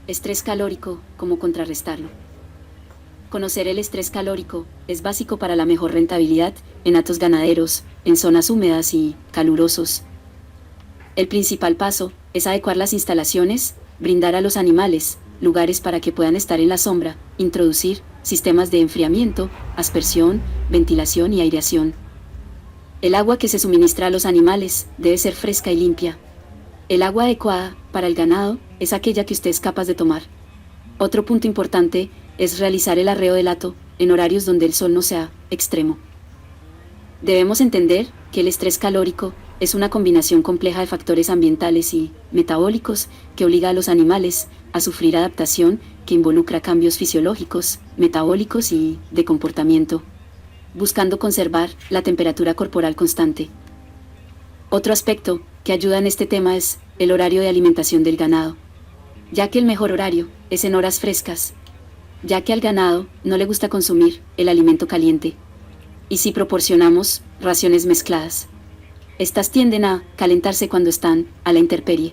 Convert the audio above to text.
Estrés calórico, ¿cómo contrarrestarlo? Conocer el estrés calórico es básico para la mejor rentabilidad en hatos ganaderos, en zonas húmedas y calurosos. El principal paso es adecuar las instalaciones, brindar a los animales lugares para que puedan estar en la sombra, introducir sistemas de enfriamiento, aspersión, ventilación y aireación. El agua que se suministra a los animales debe ser fresca y limpia. El agua adecuada para el ganado es aquella que usted es capaz de tomar. Otro punto importante es realizar el arreo del hato en horarios donde el sol no sea extremo. Debemos entender que el estrés calórico es una combinación compleja de factores ambientales y metabólicos que obliga a los animales a sufrir adaptación que involucra cambios fisiológicos, metabólicos y de comportamiento, buscando conservar la temperatura corporal constante. Otro aspecto que ayuda en este tema es el horario de alimentación del ganado, ya que el mejor horario es en horas frescas, ya que al ganado no le gusta consumir el alimento caliente. Y si proporcionamos raciones mezcladas, estas tienden a calentarse cuando están a la intemperie.